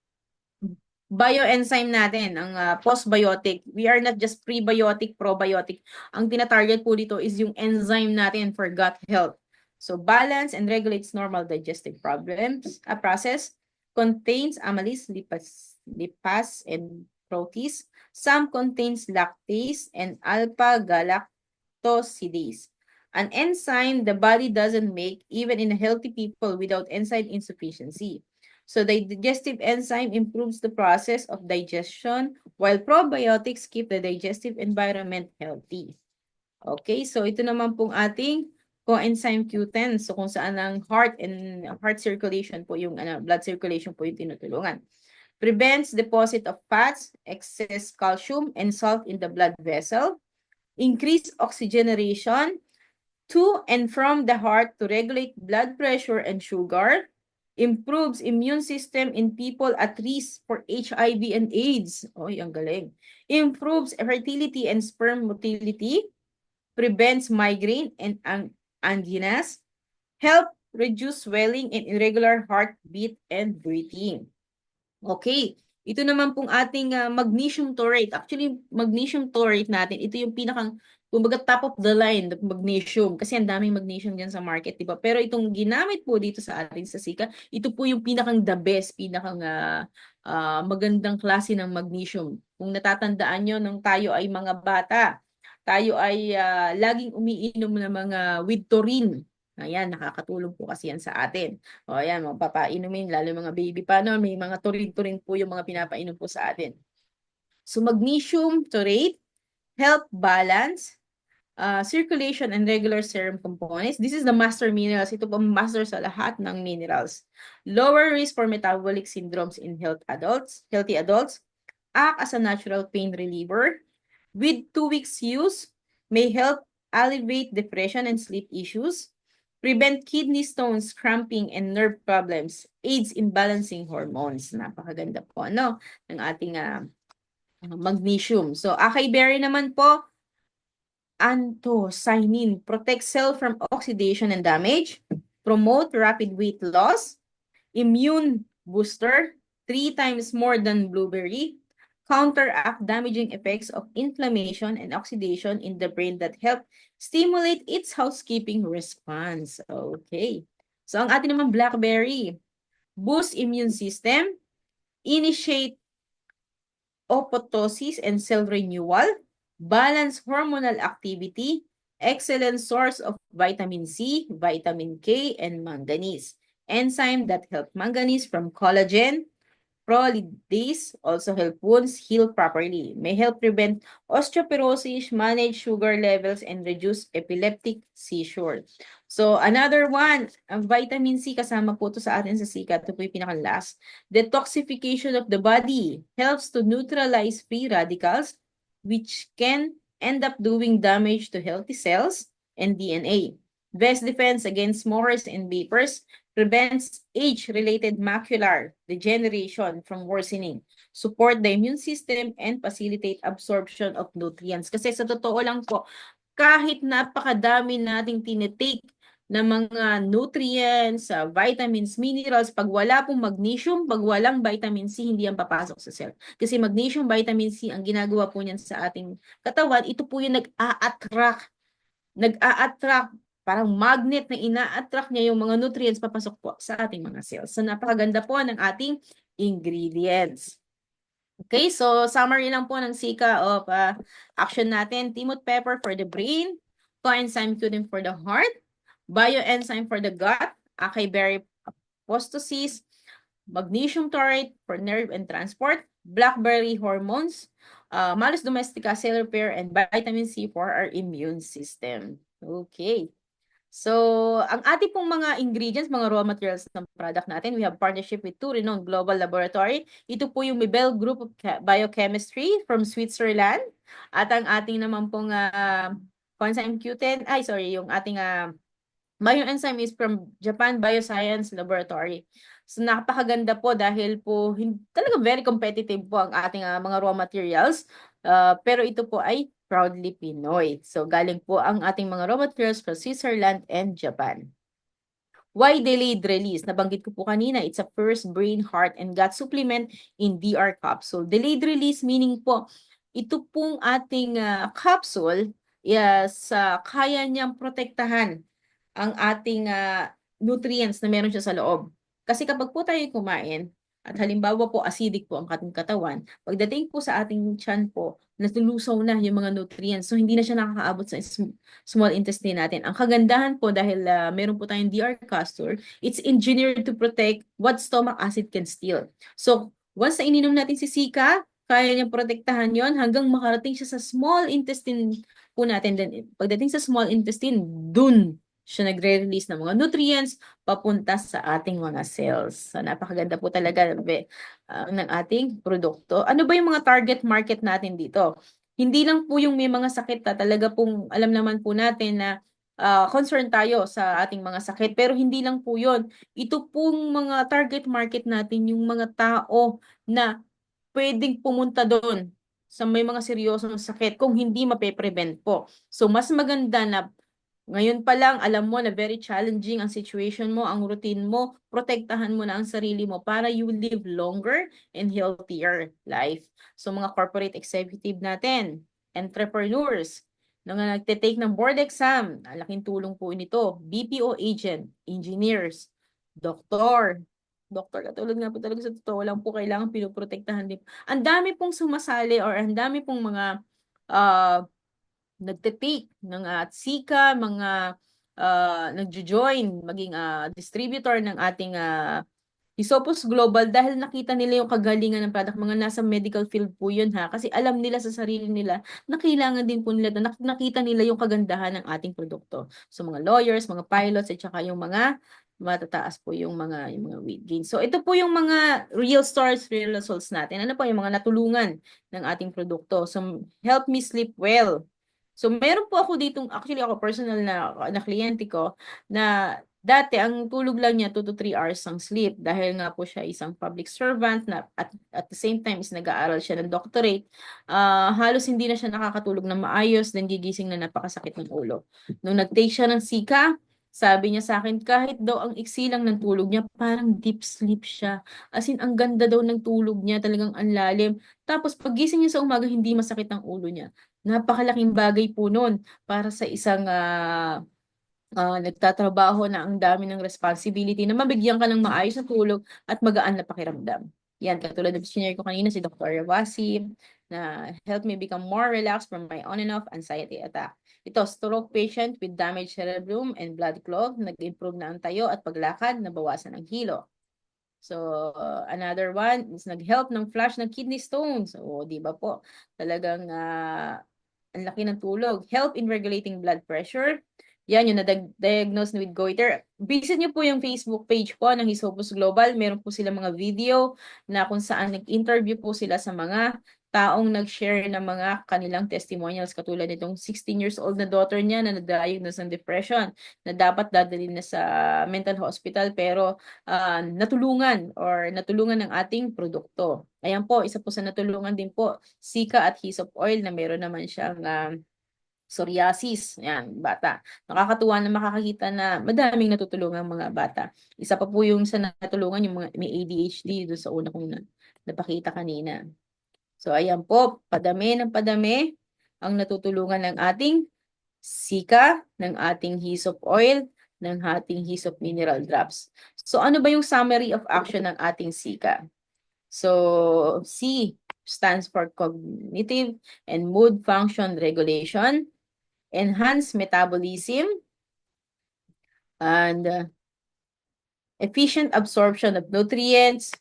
bioenzyme natin, ang postbiotic. We are not just prebiotic, probiotic. Ang tinatarget po dito is yung enzyme natin for gut health. So, balance and regulates normal digestive process. Contains amylase, lipase, and protease. Some contains lactase and alpha-galactosidase. An enzyme the body doesn't make even in healthy people without enzyme insufficiency. So the digestive enzyme improves the process of digestion while probiotics keep the digestive environment healthy. Okay, so ito naman pong ating coenzyme Q10. So kung saan ang heart circulation po yung blood circulation po yung tinutulungan. Prevents deposit of fats, excess calcium, and salt in the blood vessel. Increase oxygenation to and from the heart to regulate blood pressure and sugar. Improves immune system in people at risk for HIV and AIDS. Oy, ang galing. Improves fertility and sperm motility. Prevents migraine and anginas. Help reduce swelling and irregular heartbeat and breathing. Okay. Ito naman pong ating magnesium taurate. Actually, magnesium taurate natin, ito yung pinakang, kumbaga top of the line, the magnesium. Kasi ang daming magnesium dyan sa market, di ba? Pero itong ginamit po dito sa atin sa Sika, ito po yung pinakang the best, pinakang magandang klase ng magnesium. Kung natatandaan nyo, nung tayo ay mga bata, tayo ay laging umiinom ng mga with taurine. Ayan, nakakatulong po kasi yan sa atin. O ayan, mga papainumin, lalo mga baby pa, no? May mga turin-turin po yung mga pinapainom po sa atin. So magnesium taurate, help balance, circulation and regular serum components. This is the master minerals. Ito po master sa lahat ng minerals. Lower risk for metabolic syndromes in healthy adults. Act as a natural pain reliever. With 2 weeks use, may help alleviate depression and sleep issues. Prevent kidney stones, cramping, and nerve problems. Aids in balancing hormones. Napakaganda po, no? Ng ating magnesium. So, acai berry naman po, anthocyanin. Protect cell from oxidation and damage. Promote rapid weight loss. Immune booster. 3 times more than blueberry. Counteract damaging effects of inflammation and oxidation in the brain that help stimulate its housekeeping response. Okay. So, ang atin naman blackberry, boost immune system, initiate apoptosis and cell renewal, balance hormonal activity, Excellent source of vitamin C, vitamin K, and manganese. Enzyme that help manganese from collagen, prolidase, also help wounds heal properly. May help prevent osteoporosis, manage sugar levels, and reduce epileptic seizure. So, another one, ang vitamin C, kasama po ito sa atin sa sika. Ito po yung pinaka-last. Detoxification of the body helps to neutralize free radicals, which can end up doing damage to healthy cells and DNA. Best defense against smokers and vapors, prevents age-related macular degeneration from worsening, support the immune system, and facilitate absorption of nutrients. Kasi sa totoo lang po, kahit napakadami nating tinitake na mga nutrients, vitamins, minerals, pag wala pong magnesium, pag walang vitamin C, hindi yan papasok sa cell. Kasi magnesium, vitamin C, ang ginagawa po niyan sa ating katawan, ito po yung nag-a-attract, parang magnet na ina-attract niya yung mga nutrients papasok po sa ating mga cells. So napakaganda po ng ating ingredients. Okay, so summary lang po ng sika of action natin. Timot pepper for the brain, coenzyme Q10 for the heart, bioenzyme for the gut, acai berry apoptosis, magnesium taurate for nerve and transport, blackberry hormones, Malus domestica, cell repair, and vitamin C for our immune system. Okay. So, ang ating pong mga ingredients, mga raw materials ng product natin, we have partnership with two renowned global laboratory. Ito po yung Mibel Group of Biochemistry from Switzerland. At ang ating naman pong coenzyme Q10, yung ating bioenzyme is from Japan Bioscience Laboratory. So napakaganda po dahil po talagang very competitive po ang ating mga raw materials. Pero ito po ay proudly Pinoy. So galing po ang ating mga raw materials from Switzerland and Japan. Why delayed release? Nabanggit ko po kanina, it's a first brain, heart, and gut supplement in DR capsule. Delayed release meaning po, ito pong ating capsule, yes, kaya niyang protektahan ang ating nutrients na meron siya sa loob. Kasi kapag po tayo kumain, at halimbawa po acidic po ang ating katawan, pagdating po sa ating tiyan po, natulusaw na yung mga nutrients. So hindi na siya nakakaabot sa small intestine natin. Ang kagandahan po dahil meron po tayong DR castor, it's engineered to protect what stomach acid can steal. So once na ininom natin si Sika, kaya niya protektahan yon hanggang makarating siya sa small intestine po natin. Then, pagdating sa small intestine, dun siya nagre-release ng mga nutrients papunta sa ating mga cells. So, napakaganda po talaga ng ating produkto. Ano ba yung mga target market natin dito? Hindi lang po yung may mga sakit, talaga pong alam naman po natin na concern tayo sa ating mga sakit. Pero hindi lang po yun. Ito pong mga target market natin, yung mga tao na pwedeng pumunta doon sa may mga seryosong sakit kung hindi mape-prevent po. So, mas maganda na ngayon pa lang, alam mo na very challenging ang situation mo, ang routine mo, protektahan mo na ang sarili mo para you live longer and healthier life. So mga corporate executive natin, entrepreneurs, mga nagte-take ng board exam, laking tulong po nito, BPO agent, engineers, doktor, katulad nga po talaga sa totoo lang po, kailangan pinoprotektahan din. Ang dami pong sumasali or ang dami pong mga nagte-take ng sika, mga nagjo-join, maging distributor ng ating Hisopus Global dahil nakita nila yung kagalingan ng product. Mga nasa medical field po yun ha. Kasi alam nila sa sarili nila na kailangan din po nila, nakita nila yung kagandahan ng ating produkto. So mga lawyers, mga pilots, at saka yung mga matataas po yung mga weight gain. So ito po yung mga real stories, real results natin. Ano po yung mga natulungan ng ating produkto. So help me sleep well. So meron po ako ditong, actually ako personal na kliyente ko na dati ang tulog lang niya 2 to 3 hours ang sleep dahil nga po siya isang public servant na at the same time is nag-aaral siya ng doctorate. Halos hindi na siya nakakatulog na maayos, then gigising na napakasakit ng ulo. Nung nag-take siya ng sika, sabi niya sa akin, kahit daw ang iksi lang ng tulog niya, parang deep sleep siya. As in, ang ganda daw ng tulog niya, talagang ang lalim. Tapos paggising niya sa umaga, hindi masakit ang ulo niya. Napakalaking bagay po nun para sa isang nagtatrabaho na ang dami ng responsibility na mabigyan ka ng maayos na tulog at magaan na pakiramdam. Yan, katulad ng senior ko kanina, si Dr. Rawasi, na help me become more relaxed from my on and off anxiety attack. Ito, stroke patient with damaged cerebrum and blood clot, nag-improve na ang tayo at paglakad, nabawasan ang hilo. So, another one is nag-help ng flush ng kidney stones. O, di ba po? Talagang ang laki ng tulog. Help in regulating blood pressure. Yan, yung na-diagnose with goiter. Visit nyo po yung Facebook page po ng Hisopus Global. Meron po sila mga video na kung saan nag-interview po sila sa mga taong nag-share ng mga kanilang testimonials. Katulad nitong 16 years old na daughter niya na na-diagnose ng depression na dapat dadalhin na sa mental hospital pero natulungan ng ating produkto. Ayan po, isa po sa natulungan din po, Sika at Hyssop Oil na meron naman siyang psoriasis. Yan, bata. Nakakatuwa na makakakita na madaming natutulungan mga bata. Isa pa po yung sa natulungan, yung mga may ADHD doon sa una kong napakita kanina. So, ayan po, padami ng padami ang natutulungan ng ating Sika, ng ating Hyssop Oil, ng ating Hyssop Mineral Drops. So, ano ba yung summary of action ng ating Sika? So, C stands for cognitive and mood function regulation, enhance metabolism, and efficient absorption of nutrients.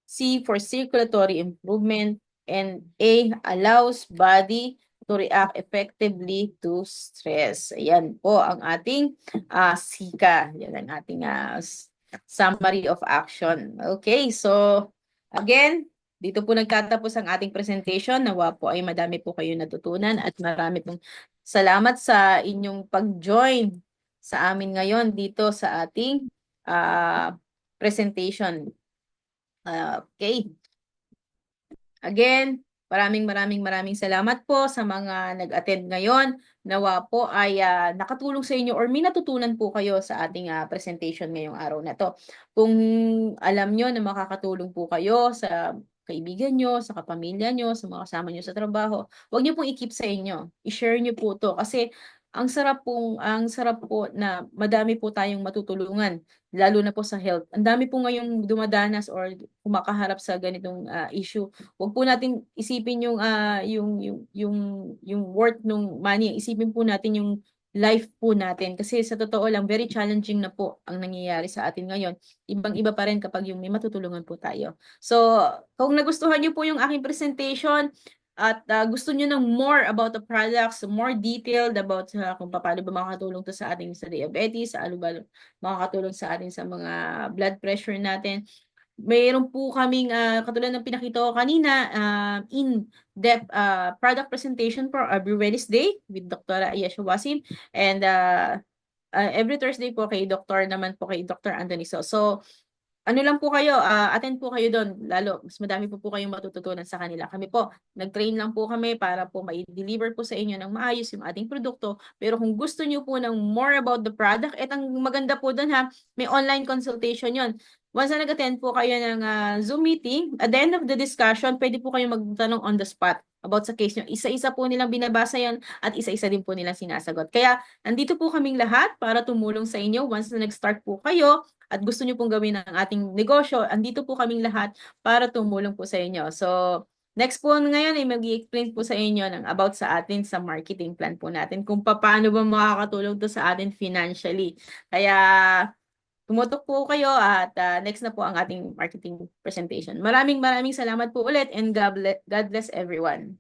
C for circulatory improvement, and A allows body to react effectively to stress. Ayan po ang ating Sika. Yan ang ating summary of action. Okay, so again, dito po nagtatapos ang ating presentation. Nawa po ay madami po kayo natutunan at marami pong salamat sa inyong pag-join sa amin ngayon dito sa ating presentation. Okay. Again, maraming salamat po sa mga nag-attend ngayon. Nawa po ay nakatulong sa inyo or may natutunan po kayo sa ating presentation ngayong araw na to. Kung alam nyo na makakatulong po kayo sa kaibigan nyo, sa kapamilya nyo, sa mga kasama nyo sa trabaho, huwag nyo pong i-keep sa inyo. I-share nyo po to kasi ang sarap po na madami po tayong matutulungan lalo na po sa health. Ang dami po ngayong dumadanas or kumakaharap sa ganitong issue. Huwag po natin isipin yung worth ng money. Isipin po natin yung life po natin. Kasi sa totoo lang, very challenging na po ang nangyayari sa atin ngayon. Ibang-iba pa rin kapag yung may matutulungan po tayo. So, kung nagustuhan niyo po yung aking presentation, at gusto niyo ng more about the products, more detailed about kung paano ba makakatulong to sa ating sa diabetes, ano ba makakatulong sa atin sa mga blood pressure natin. Mayroon po kaming katulad ng pinakita ko kanina, in-depth product presentation for every Wednesday with Dr. Ayesha Wasim and every Thursday po kay Dr. Anthony So, ano lang po kayo, attend po kayo doon. Lalo, mas madami po kayong matututunan sa kanila. Kami po, nag-train lang po kami para po ma-deliver po sa inyo ng maayos yung ating produkto. Pero kung gusto niyo po ng more about the product, ang maganda po doon may online consultation yon. Once na nag-attend po kayo ng Zoom meeting, at the end of the discussion, pwede po kayong magtanong on the spot about sa case nyo. Isa-isa po nilang binabasa yon at isa-isa din po nilang sinasagot. Kaya, nandito po kaming lahat para tumulong sa inyo once na nag-start po kayo at gusto nyo pong gawin ang ating negosyo, andito po kaming lahat para tumulong po sa inyo. So, next po ngayon ay mag-i-explain po sa inyo about sa atin sa marketing plan po natin kung paano ba makakatulong to sa atin financially. Kaya, tumutok po kayo at next na po ang ating marketing presentation. Maraming salamat po ulit and God bless everyone.